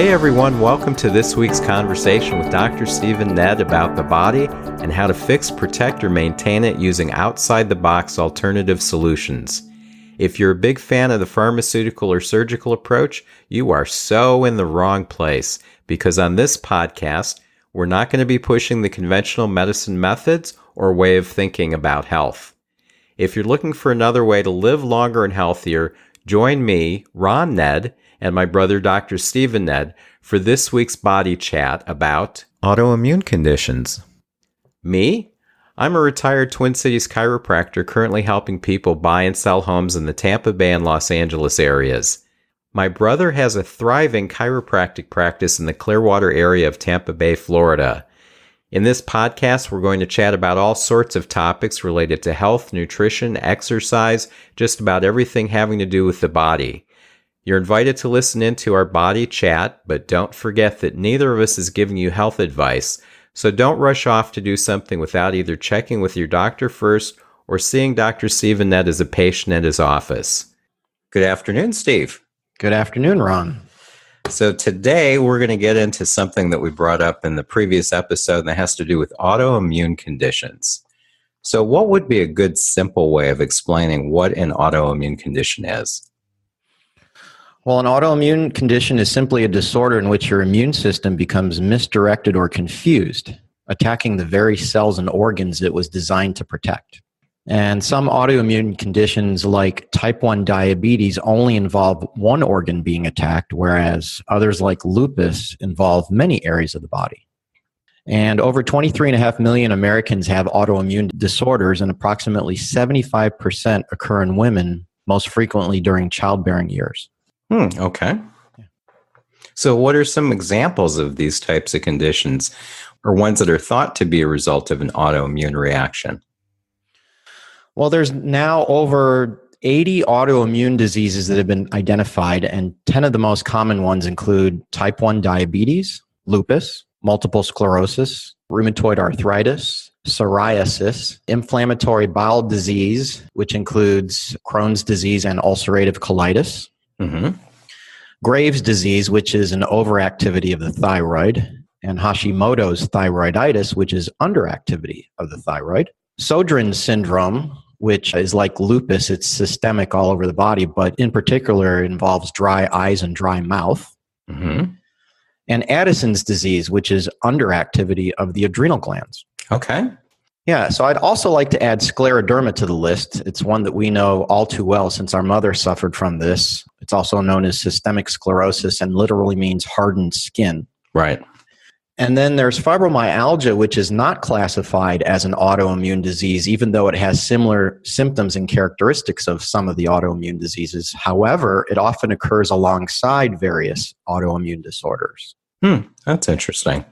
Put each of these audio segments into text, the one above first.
Hey everyone, welcome to this week's conversation with Dr. Stephen Nedd about the body and how to fix, protect, or maintain it using outside-the-box alternative solutions. If you're a big fan of the pharmaceutical or surgical approach, you are so in the wrong place, because on this podcast, we're not going to be pushing the conventional medicine methods or way of thinking about health. If you're looking for another way to live longer and healthier, join me, Ron Nedd, and my brother Dr. Stephen Nedd for this week's body chat about autoimmune conditions. Me? I'm a retired Twin Cities chiropractor currently helping people buy and sell homes in the Tampa Bay and Los Angeles areas. My brother has a thriving chiropractic practice in the Clearwater area of Tampa Bay, Florida. In this podcast, we're going to chat about all sorts of topics related to health, nutrition, exercise, just about everything having to do with the body. You're invited to listen in to our body chat, but don't forget that neither of us is giving you health advice, so don't rush off to do something without either checking with your doctor first or seeing Dr. Stephen Nedd as a patient at his office. Good afternoon, Steve. Good afternoon, Ron. So today we're going to get into something that we brought up in the previous episode that has to do with autoimmune conditions. So what would be a good simple way of explaining what an autoimmune condition is? Well, an autoimmune condition is simply a disorder in which your immune system becomes misdirected or confused, attacking the very cells and organs it was designed to protect. And some autoimmune conditions like type 1 diabetes only involve one organ being attacked, whereas others like lupus involve many areas of the body. And over 23.5 million Americans have autoimmune disorders, and approximately 75% occur in women, most frequently during childbearing years. Okay. So what are some examples of these types of conditions or ones that are thought to be a result of an autoimmune reaction? Well, there's now over 80 autoimmune diseases that have been identified, and 10 of the most common ones include type 1 diabetes, lupus, multiple sclerosis, rheumatoid arthritis, psoriasis, inflammatory bowel disease, which includes Crohn's disease and ulcerative colitis, Graves' disease, which is an overactivity of the thyroid, and Hashimoto's thyroiditis, which is underactivity of the thyroid. Sjogren's syndrome, which is like lupus, it's systemic all over the body, but in particular involves dry eyes and dry mouth. And Addison's disease, which is underactivity of the adrenal glands. Okay. Yeah, so I'd also like to add scleroderma to the list. It's one that we know all too well since our mother suffered from this. It's also known as systemic sclerosis and literally means hardened skin. Right. And then there's fibromyalgia, which is not classified as an autoimmune disease, even though it has similar symptoms and characteristics of some of the autoimmune diseases. However, it often occurs alongside various autoimmune disorders. That's interesting.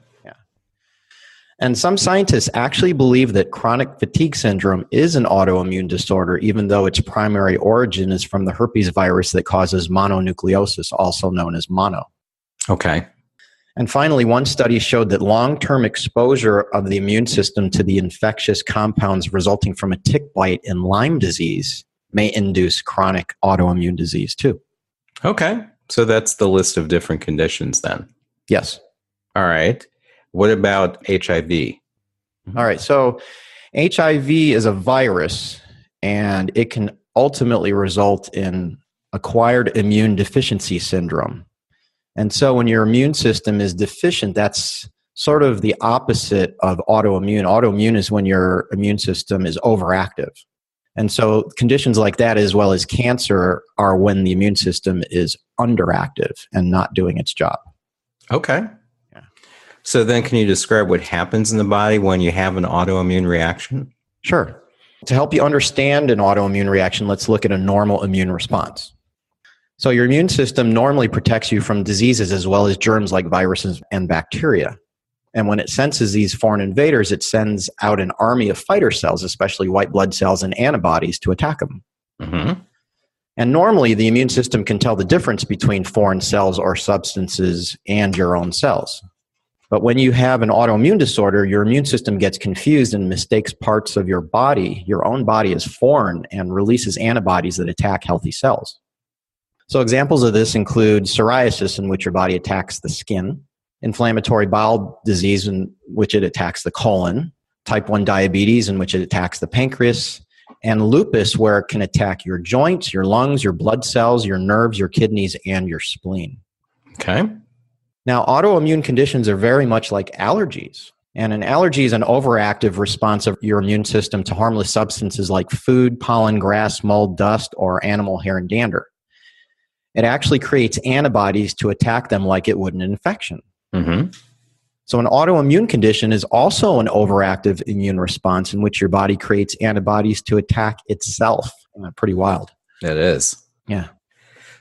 And some scientists actually believe that chronic fatigue syndrome is an autoimmune disorder, even though its primary origin is from the herpes virus that causes mononucleosis, also known as mono. Okay. And finally, one study showed that long-term exposure of the immune system to the infectious compounds resulting from a tick bite in Lyme disease may induce chronic autoimmune disease too. Okay. So that's the list of different conditions then. Yes. All right. What about HIV? All right. So HIV is a virus, and it can ultimately result in acquired immune deficiency syndrome. And so when your immune system is deficient, that's sort of the opposite of autoimmune. Autoimmune is when your immune system is overactive. And so conditions like that, as well as cancer, are when the immune system is underactive and not doing its job. Okay. So then can you describe what happens in the body when you have an autoimmune reaction? Sure. To help you understand an autoimmune reaction, let's look at a normal immune response. So your immune system normally protects you from diseases as well as germs like viruses and bacteria. And when it senses these foreign invaders, it sends out an army of fighter cells, especially white blood cells and antibodies, to attack them. And normally the immune system can tell the difference between foreign cells or substances and your own cells. But when you have an autoimmune disorder, your immune system gets confused and mistakes parts of your body, your own body, as foreign and releases antibodies that attack healthy cells. So examples of this include psoriasis, in which your body attacks the skin, inflammatory bowel disease, in which it attacks the colon, type 1 diabetes, in which it attacks the pancreas, and lupus, where it can attack your joints, your lungs, your blood cells, your nerves, your kidneys, and your spleen. Okay. Now, autoimmune conditions are very much like allergies. And an allergy is an overactive response of your immune system to harmless substances like food, pollen, grass, mold, dust, or animal hair and dander. It actually creates antibodies to attack them like it would an infection. Mm-hmm. So an autoimmune condition is also an overactive immune response in which your body creates antibodies to attack itself. Pretty wild. It is. Yeah.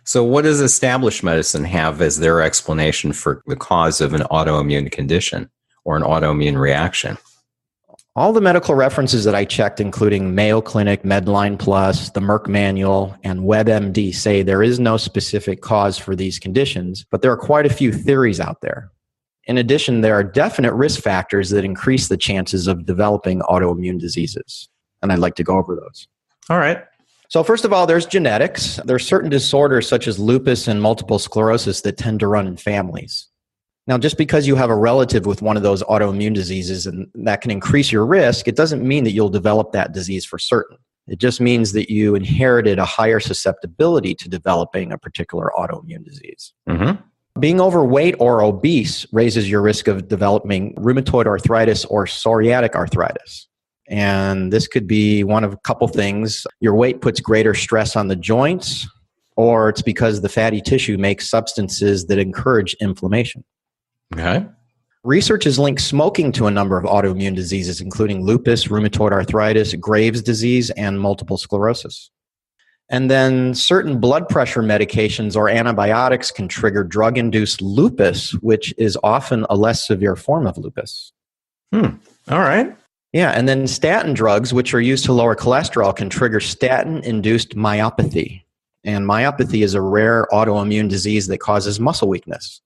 So what does established medicine have as their explanation for the cause of an autoimmune condition or an autoimmune reaction? All the medical references that I checked, including Mayo Clinic, Medline Plus, the Merck Manual, and WebMD, say there is no specific cause for these conditions, but there are quite a few theories out there. In addition, there are definite risk factors that increase the chances of developing autoimmune diseases, and I'd like to go over those. All right. So first of all, there's genetics. There are certain disorders such as lupus and multiple sclerosis that tend to run in families. Now, just because you have a relative with one of those autoimmune diseases and that can increase your risk, it doesn't mean that you'll develop that disease for certain. It just means that you inherited a higher susceptibility to developing a particular autoimmune disease. Mm-hmm. Being overweight or obese raises your risk of developing rheumatoid arthritis or psoriatic arthritis. And this could be one of a couple things. Your weight puts greater stress on the joints, or it's because the fatty tissue makes substances that encourage inflammation. Okay. Research has linked smoking to a number of autoimmune diseases, including lupus, rheumatoid arthritis, Graves' disease, and multiple sclerosis. And then certain blood pressure medications or antibiotics can trigger drug-induced lupus, which is often a less severe form of lupus. All right. Yeah, and then statin drugs, which are used to lower cholesterol, can trigger statin-induced myopathy. And myopathy is a rare autoimmune disease that causes muscle weakness.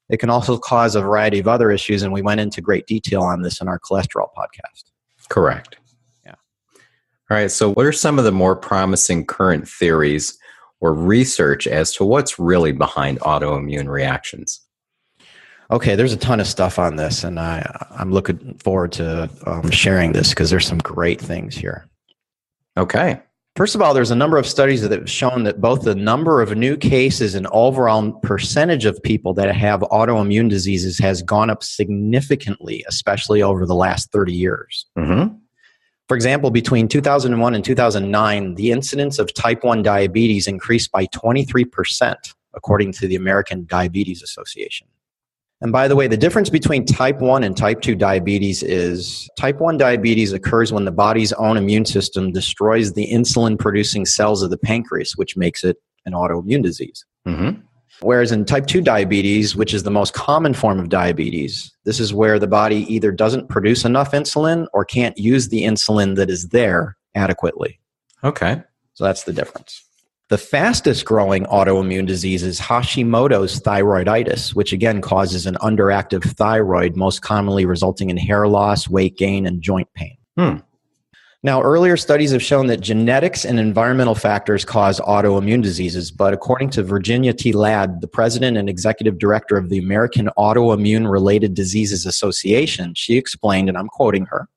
It can also cause a variety of other issues, and we went into great detail on this in our cholesterol podcast. Correct. Yeah. All right. So what are some of the more promising current theories or research as to what's really behind autoimmune reactions? Okay, there's a ton of stuff on this, and I'm looking forward to sharing this because there's some great things here. Okay. First of all, there's a number of studies that have shown that both the number of new cases and overall percentage of people that have autoimmune diseases has gone up significantly, especially over the last 30 years. Mm-hmm. For example, between 2001 and 2009, the incidence of type 1 diabetes increased by 23%, according to the American Diabetes Association. And by the way, the difference between type 1 and type 2 diabetes is type 1 diabetes occurs when the body's own immune system destroys the insulin-producing cells of the pancreas, which makes it an autoimmune disease. Mm-hmm. Whereas in type 2 diabetes, which is the most common form of diabetes, this is where the body either doesn't produce enough insulin or can't use the insulin that is there adequately. Okay. So that's the difference. The fastest growing autoimmune disease is Hashimoto's thyroiditis, which again causes an underactive thyroid, most commonly resulting in hair loss, weight gain, and joint pain. Now, earlier studies have shown that genetics and environmental factors cause autoimmune diseases, but according to Virginia T. Ladd, the president and executive director of the American Autoimmune Related Diseases Association, she explained, and I'm quoting her,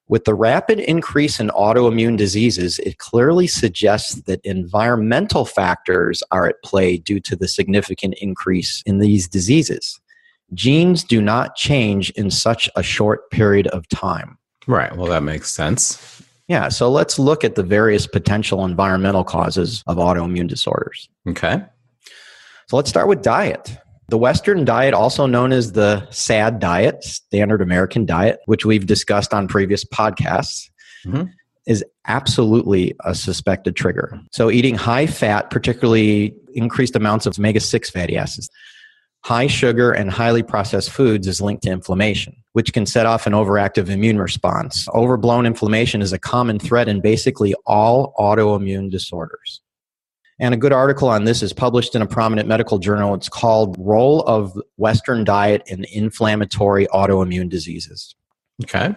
"With the rapid increase in autoimmune diseases, it clearly suggests that environmental factors are at play due to the significant increase in these diseases. Genes do not change in such a short period of time." Right. Well, that makes sense. Yeah, so let's look at the various potential environmental causes of autoimmune disorders. Okay. So let's start with diet. The Western diet, also known as the SAD diet, Standard American Diet, which we've discussed on previous podcasts, is absolutely a suspected trigger. So eating high fat, particularly increased amounts of omega-6 fatty acids, high sugar, and highly processed foods is linked to inflammation, which can set off an overactive immune response. Overblown inflammation is a common threat in basically all autoimmune disorders. And a good article on this is published in a prominent medical journal. It's called Role of Western Diet in Inflammatory Autoimmune Diseases. Okay.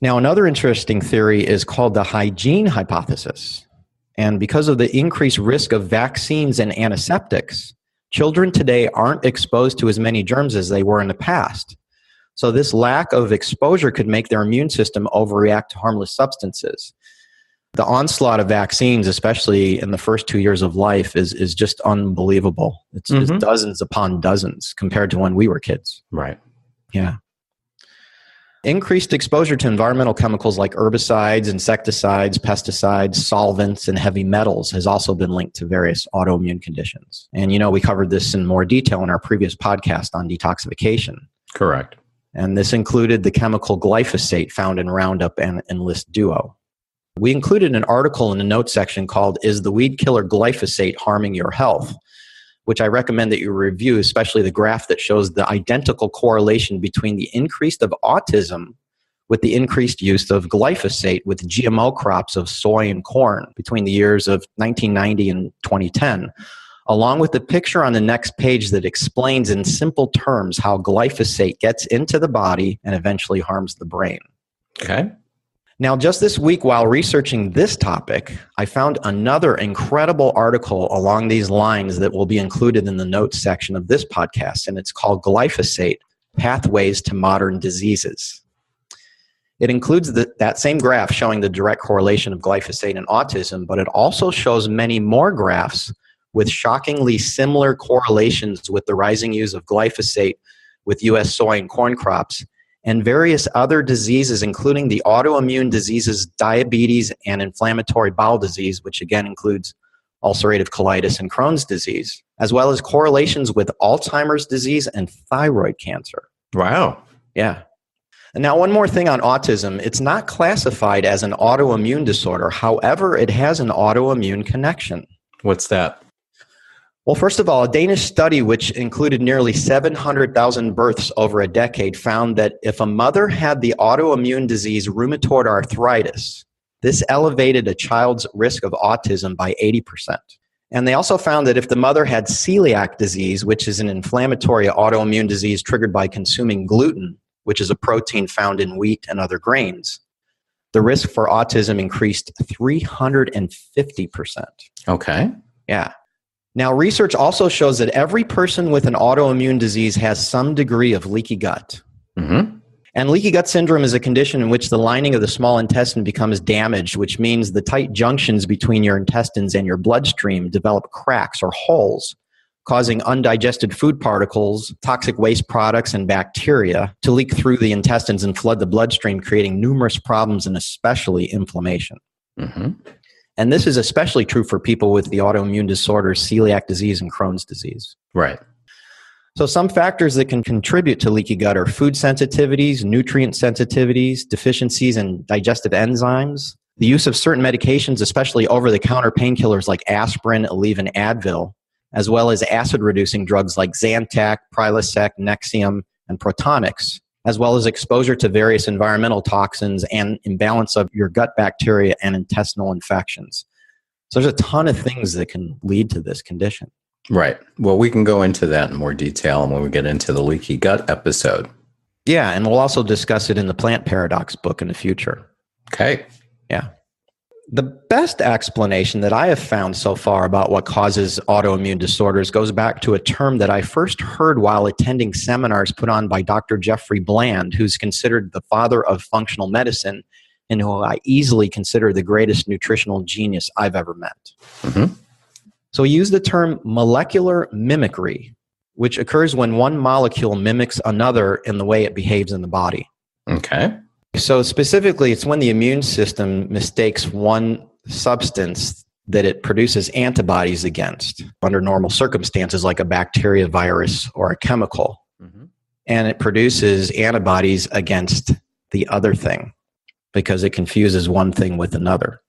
Now, another interesting theory is called the hygiene hypothesis. And because of the increased risk of vaccines and antiseptics, children today aren't exposed to as many germs as they were in the past. So this lack of exposure could make their immune system overreact to harmless substances. The onslaught of vaccines, especially in the first 2 years of life, is just unbelievable. It's just dozens upon dozens compared to when we were kids. Right. Yeah. Increased exposure to environmental chemicals like herbicides, insecticides, pesticides, solvents, and heavy metals has also been linked to various autoimmune conditions. And, we covered this in more detail in our previous podcast on detoxification. Correct. And this included the chemical glyphosate found in Roundup and Enlist Duo. We included an article in the notes section called "Is the Weed Killer Glyphosate Harming Your Health?", which I recommend that you review, especially the graph that shows the identical correlation between the increase of autism with the increased use of glyphosate with GMO crops of soy and corn between the years of 1990 and 2010, along with the picture on the next page that explains in simple terms how glyphosate gets into the body and eventually harms the brain. Okay. Now, just this week, while researching this topic, I found another incredible article along these lines that will be included in the notes section of this podcast, and it's called Glyphosate, Pathways to Modern Diseases. It includes that same graph showing the direct correlation of glyphosate and autism, but it also shows many more graphs with shockingly similar correlations with the rising use of glyphosate with U.S. soy and corn crops, and various other diseases, including the autoimmune diseases, diabetes, and inflammatory bowel disease, which again includes ulcerative colitis and Crohn's disease, as well as correlations with Alzheimer's disease and thyroid cancer. Wow. Yeah. And now one more thing on autism. It's not classified as an autoimmune disorder. However, it has an autoimmune connection. What's that? Well, first of all, a Danish study which included nearly 700,000 births over a decade found that if a mother had the autoimmune disease rheumatoid arthritis, this elevated a child's risk of autism by 80%. And they also found that if the mother had celiac disease, which is an inflammatory autoimmune disease triggered by consuming gluten, which is a protein found in wheat and other grains, the risk for autism increased 350%. Okay. Yeah. Now, research also shows that every person with an autoimmune disease has some degree of leaky gut. Mm-hmm. And leaky gut syndrome is a condition in which the lining of the small intestine becomes damaged, which means the tight junctions between your intestines and your bloodstream develop cracks or holes, causing undigested food particles, toxic waste products, and bacteria to leak through the intestines and flood the bloodstream, creating numerous problems and especially inflammation. Mm-hmm. And this is especially true for people with the autoimmune disorders, celiac disease and Crohn's disease. Right. So some factors that can contribute to leaky gut are food sensitivities, nutrient sensitivities, deficiencies in digestive enzymes, the use of certain medications, especially over-the-counter painkillers like aspirin, Aleve, Advil, as well as acid-reducing drugs like Zantac, Prilosec, Nexium, and Protonix, as well as exposure to various environmental toxins and imbalance of your gut bacteria and intestinal infections. So there's a ton of things that can lead to this condition. Right. Well, we can go into that in more detail when we get into the leaky gut episode. Yeah, and we'll also discuss it in the Plant Paradox book in the future. Okay. Yeah. The best explanation that I have found so far about what causes autoimmune disorders goes back to a term that I first heard while attending seminars put on by Dr. Jeffrey Bland, who's considered the father of functional medicine and who I easily consider the greatest nutritional genius I've ever met. Mm-hmm. So he used the term molecular mimicry, which occurs when one molecule mimics another in the way it behaves in the body. Okay. So specifically, it's when the immune system mistakes one substance that it produces antibodies against under normal circumstances, like a bacteria, virus, or a chemical. Mm-hmm. And it produces antibodies against the other thing because it confuses one thing with another.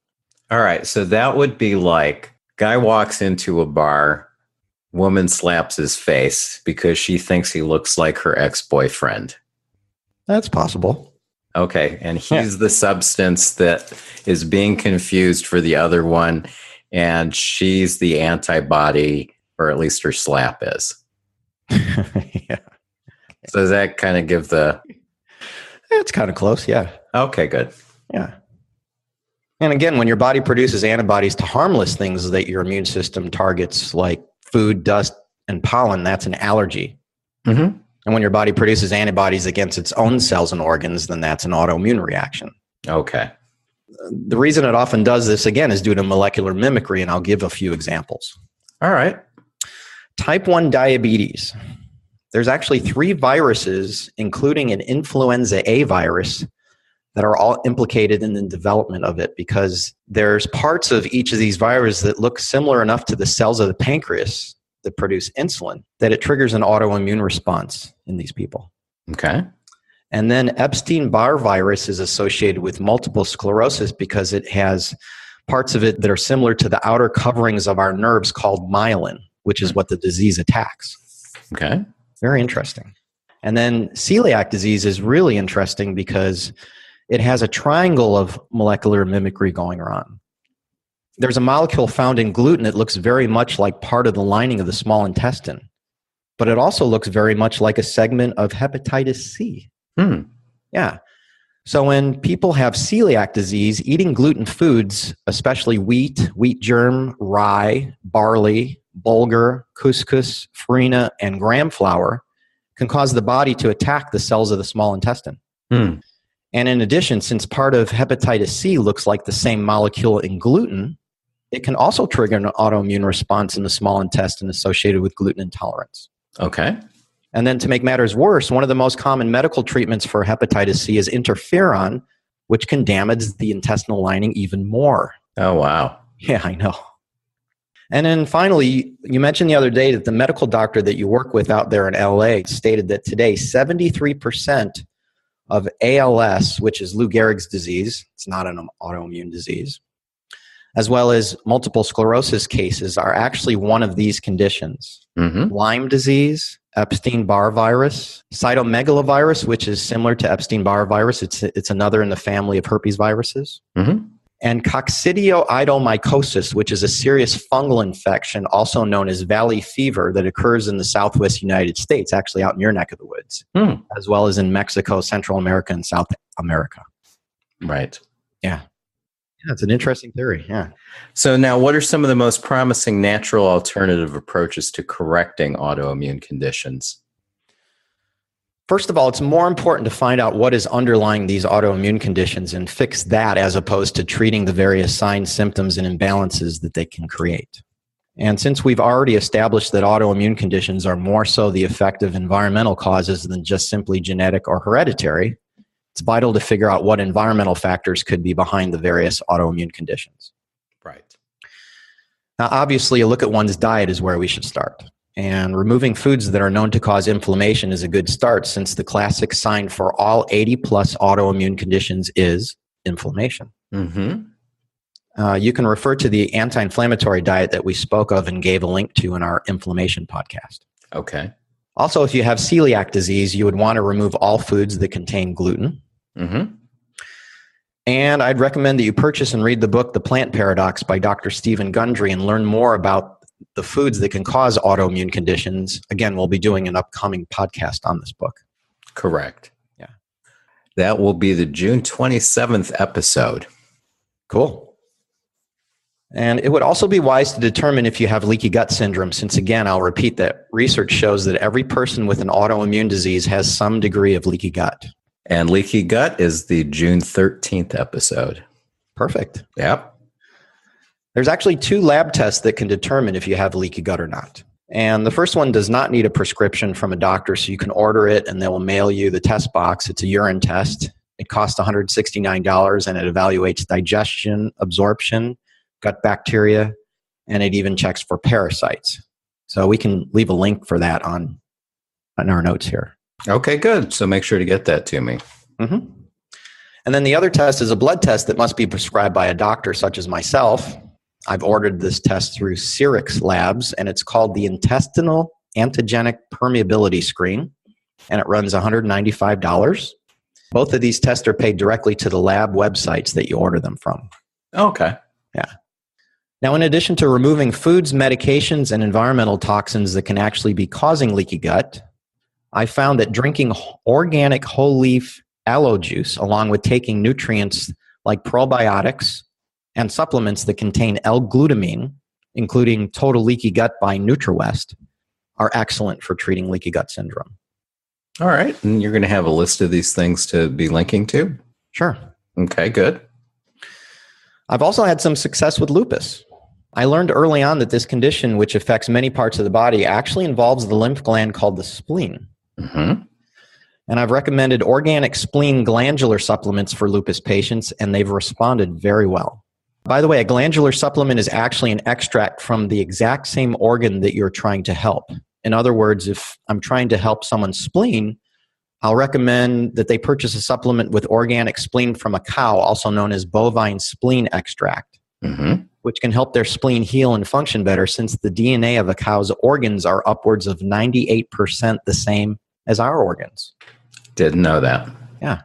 All right. So that would be like guy walks into a bar, woman slaps his face because she thinks he looks like her ex-boyfriend. That's possible. Okay, and he's the substance that is being confused for the other one, and she's the antibody, or at least her slap is. Yeah. So does that kind of give the... It's kind of close, yeah. Okay, good. Yeah. And again, when your body produces antibodies to harmless things that your immune system targets, like food, dust, and pollen, that's an allergy. Mm-hmm. And when your body produces antibodies against its own cells and organs, then that's an autoimmune reaction. Okay. The reason it often does this, again, is due to molecular mimicry, and I'll give a few examples. All right. Type 1 diabetes. There's actually 3 viruses, including an influenza A virus, that are all implicated in the development of it, because there's parts of each of these viruses that look similar enough to the cells of the pancreas that produce insulin that it triggers an autoimmune response in these people. Okay. And then Epstein-Barr virus is associated with multiple sclerosis because it has parts of it that are similar to the outer coverings of our nerves called myelin, which is what the disease attacks. Okay. Very interesting. And then celiac disease is really interesting because it has a triangle of molecular mimicry going on. There's a molecule found in gluten that looks very much like part of the lining of the small intestine, but it also looks very much like a segment of hepatitis C. Yeah. So when people have celiac disease, eating gluten foods, especially wheat germ, rye, barley, bulgur, couscous, farina, and gram flour, can cause the body to attack the cells of the small intestine. And in addition, since part of hepatitis C looks like the same molecule in gluten, it can also trigger an autoimmune response in the small intestine associated with gluten intolerance. Okay. And then to make matters worse, one of the most common medical treatments for hepatitis C is interferon, which can damage the intestinal lining even more. Oh, wow. Yeah, I know. And then finally, you mentioned the other day that the medical doctor that you work with out there in LA stated that today 73% of ALS, which is Lou Gehrig's disease, it's not an autoimmune disease, as well as multiple sclerosis cases are actually one of these conditions. Lyme disease, Epstein-Barr virus, cytomegalovirus, which is similar to Epstein-Barr virus. It's another in the family of herpes viruses. And coccidioidomycosis, which is a serious fungal infection, also known as valley fever, that occurs in the southwest United States, actually out in your neck of the woods, as well as in Mexico, Central America, and South America. Right. Yeah. Yeah, it's an interesting theory. Yeah. So now, what are some of the most promising natural alternative approaches to correcting autoimmune conditions? First of all, it's more important to find out what is underlying these autoimmune conditions and fix that as opposed to treating the various signs, symptoms, and imbalances that they can create. And since we've already established that autoimmune conditions are more so the effect of environmental causes than just simply genetic or hereditary, it's vital to figure out what environmental factors could be behind the various autoimmune conditions. Right. Now, obviously, a look at one's diet is where we should start. And removing foods that are known to cause inflammation is a good start, since the classic sign for all 80-plus autoimmune conditions is inflammation. You can refer to the anti-inflammatory diet that we spoke of and gave a link to in our inflammation podcast. Okay. Also, if you have celiac disease, you would want to remove all foods that contain gluten. And I'd recommend that you purchase and read the book, The Plant Paradox by Dr. Stephen Gundry, and learn more about the foods that can cause autoimmune conditions. Again, we'll be doing an upcoming podcast on this book. Correct. Yeah. That will be the June 27th episode. Cool. And it would also be wise to determine if you have leaky gut syndrome, since, again, I'll repeat that research shows that every person with an autoimmune disease has some degree of leaky gut. And leaky gut is the June 13th episode. Perfect. Yep. There's actually 2 lab tests that can determine if you have leaky gut or not. And the first one does not need a prescription from a doctor, so you can order it and they will mail you the test box. It's a urine test. It costs $169 and it evaluates digestion, absorption, gut bacteria, and it even checks for parasites. So we can leave a link for that on our notes here. Okay, good. So make sure to get that to me. And then the other test is a blood test that must be prescribed by a doctor such as myself. I've ordered this test through Sirix Labs, and it's called the Intestinal Antigenic Permeability Screen, and it runs $195. Both of these tests are paid directly to the lab websites that you order them from. Okay. Yeah. Now, in addition to removing foods, medications, and environmental toxins that can actually be causing leaky gut, I found that drinking organic whole leaf aloe juice, along with taking nutrients like probiotics, and supplements that contain L-glutamine, including Total Leaky Gut by NutriWest, are excellent for treating leaky gut syndrome. All right. And you're going to have a list of these things to be linking to? Sure. Okay, good. I've also had some success with lupus. I learned early on that this condition, which affects many parts of the body, actually involves the lymph gland called the spleen. Mm-hmm. And I've recommended organic spleen glandular supplements for lupus patients, and they've responded very well. By the way, a glandular supplement is actually an extract from the exact same organ that you're trying to help. In other words, if I'm trying to help someone's spleen, I'll recommend that they purchase a supplement with organic spleen from a cow, also known as bovine spleen extract, which can help their spleen heal and function better since the DNA of a cow's organs are upwards of 98% the same as our organs. Didn't know that. Yeah.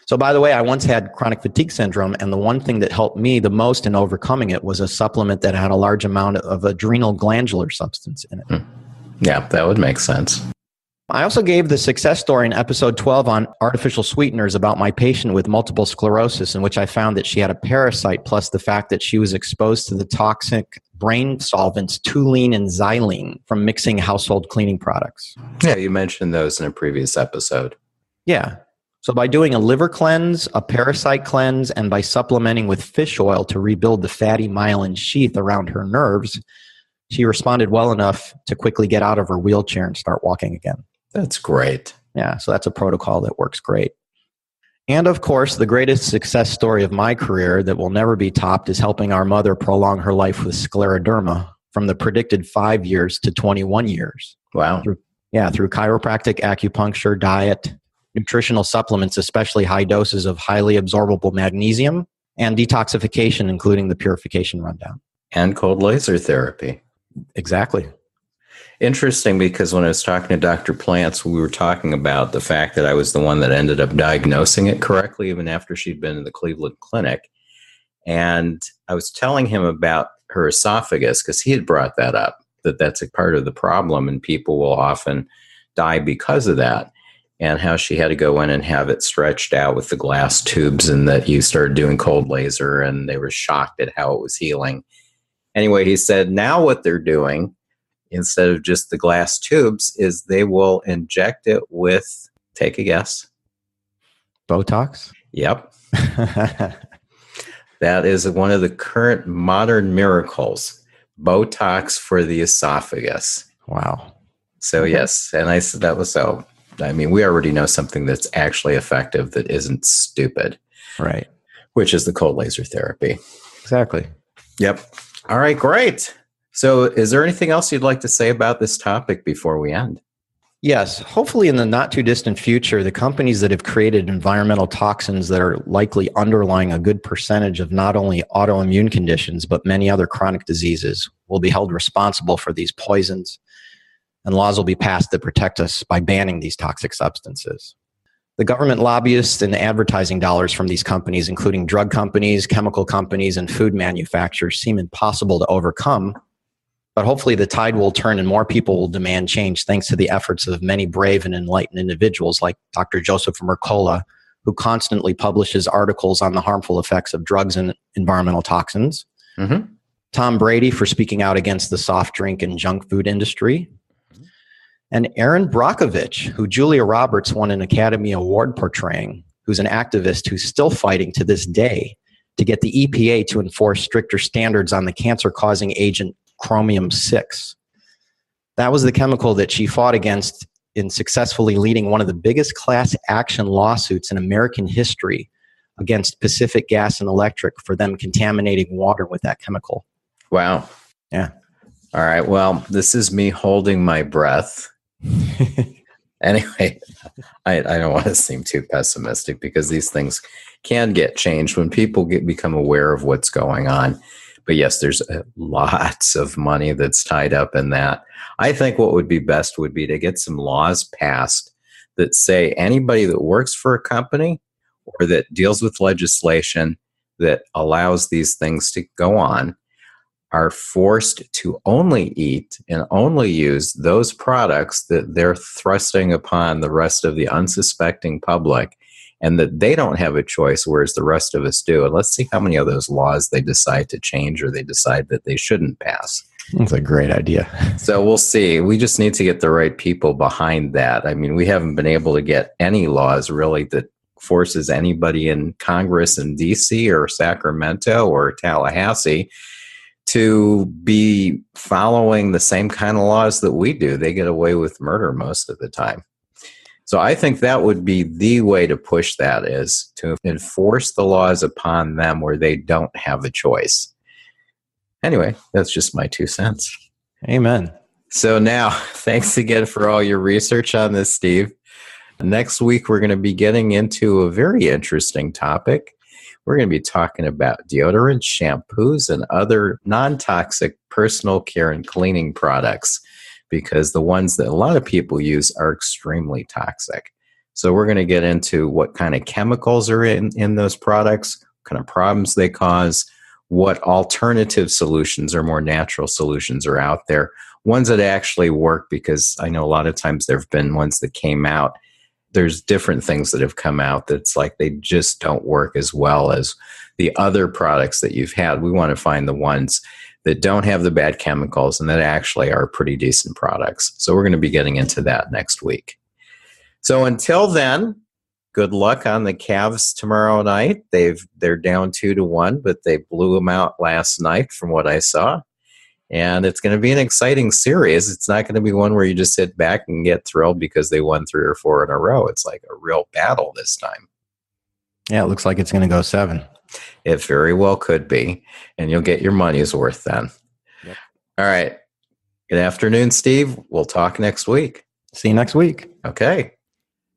So by the way, I once had chronic fatigue syndrome, and the one thing that helped me the most in overcoming it was a supplement that had a large amount of adrenal glandular substance in it. Yeah, that would make sense. I also gave the success story in episode 12 on artificial sweeteners about my patient with multiple sclerosis, in which I found that she had a parasite plus the fact that she was exposed to the toxic brain solvents toluene and xylene from mixing household cleaning products. Yeah, you mentioned those in a previous episode. Yeah. So by doing a liver cleanse, a parasite cleanse, and by supplementing with fish oil to rebuild the fatty myelin sheath around her nerves, she responded well enough to quickly get out of her wheelchair and start walking again. That's great. Yeah, so that's a protocol that works great. And of course, the greatest success story of my career that will never be topped is helping our mother prolong her life with scleroderma from the predicted 5 years to 21 years. Wow. Through chiropractic, acupuncture, diet, nutritional supplements, especially high doses of highly absorbable magnesium, and detoxification, including the purification rundown. And cold laser therapy. Exactly. Interesting, because when I was talking to Dr. Plants, we were talking about the fact that I was the one that ended up diagnosing it correctly, even after she'd been in the Cleveland Clinic. And I was telling him about her esophagus, because he had brought that up, that that's a part of the problem, and people will often die because of that, and how she had to go in and have it stretched out with the glass tubes, and that you started doing cold laser, and they were shocked at how it was healing. Anyway, he said now what they're doing, instead of just the glass tubes, is they will inject it with, take a guess. Botox? Yep. That is one of the current modern miracles. Botox for the esophagus. Wow. So yes, and I said that was so. I mean, we already know something that's actually effective that isn't stupid. Right. Which is the cold laser therapy. Exactly. Yep. All right, great. So is there anything else you'd like to say about this topic before we end? Yes. Hopefully in the not too distant future, the companies that have created environmental toxins that are likely underlying a good percentage of not only autoimmune conditions, but many other chronic diseases will be held responsible for these poisons, and laws will be passed that protect us by banning these toxic substances. The government lobbyists and advertising dollars from these companies, including drug companies, chemical companies, and food manufacturers, seem impossible to overcome. But hopefully the tide will turn and more people will demand change thanks to the efforts of many brave and enlightened individuals like Dr. Joseph Mercola, who constantly publishes articles on the harmful effects of drugs and environmental toxins. Tom Brady for speaking out against the soft drink and junk food industry. And Aaron Brockovich, who Julia Roberts won an Academy Award portraying, who's an activist who's still fighting to this day to get the EPA to enforce stricter standards on the cancer-causing agent chromium-6. That was the chemical that she fought against in successfully leading one of the biggest class action lawsuits in American history against Pacific Gas and Electric for them contaminating water with that chemical. Wow. Yeah. All right. Well, this is me holding my breath. Anyway, I don't want to seem too pessimistic because these things can get changed when people become aware of what's going on. But yes, there's lots of money that's tied up in that. I think what would be best would be to get some laws passed that say anybody that works for a company or that deals with legislation that allows these things to go on are forced to only eat and only use those products that they're thrusting upon the rest of the unsuspecting public and that they don't have a choice, whereas the rest of us do. And let's see how many of those laws they decide to change or they decide that they shouldn't pass. That's a great idea. So we'll see. We just need to get the right people behind that. I mean, we haven't been able to get any laws really that forces anybody in Congress in DC or Sacramento or Tallahassee to be following the same kind of laws that we do. They get away with murder most of the time. So I think that would be the way to push that, is to enforce the laws upon them where they don't have a choice. Anyway, that's just my 2 cents. Amen. So now, thanks again for all your research on this, Steve. Next week, we're going to be getting into a very interesting topic. We're going to be talking about deodorant, shampoos, and other non-toxic personal care and cleaning products, because the ones that a lot of people use are extremely toxic. So we're going to get into what kind of chemicals are in those products, what kind of problems they cause, what alternative solutions or more natural solutions are out there, ones that actually work, because I know a lot of times there have been ones that came out. There's different things that have come out that's like they just don't work as well as the other products that you've had. We want to find the ones that don't have the bad chemicals and that actually are pretty decent products. So we're going to be getting into that next week. So until then, good luck on the Cavs tomorrow night. They're down 2-1, but they blew them out last night from what I saw. And it's going to be an exciting series. It's not going to be one where you just sit back and get thrilled because they won 3 or 4 in a row. It's like a real battle this time. Yeah, it looks like it's going to go 7. It very well could be. And you'll get your money's worth then. Yep. All right. Good afternoon, Steve. We'll talk next week. See you next week. Okay.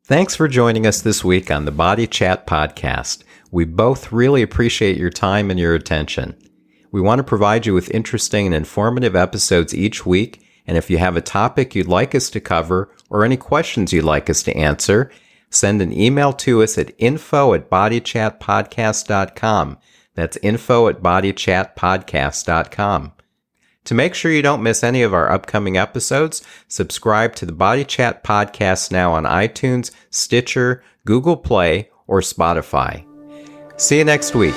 Thanks for joining us this week on the Body Chat Podcast. We both really appreciate your time and your attention. We want to provide you with interesting and informative episodes each week, and if you have a topic you'd like us to cover or any questions you'd like us to answer, send an email to us at info@bodychatpodcast.com. That's info@bodychatpodcast.com. To make sure you don't miss any of our upcoming episodes, subscribe to the Body Chat Podcast now on iTunes, Stitcher, Google Play, or Spotify. See you next week.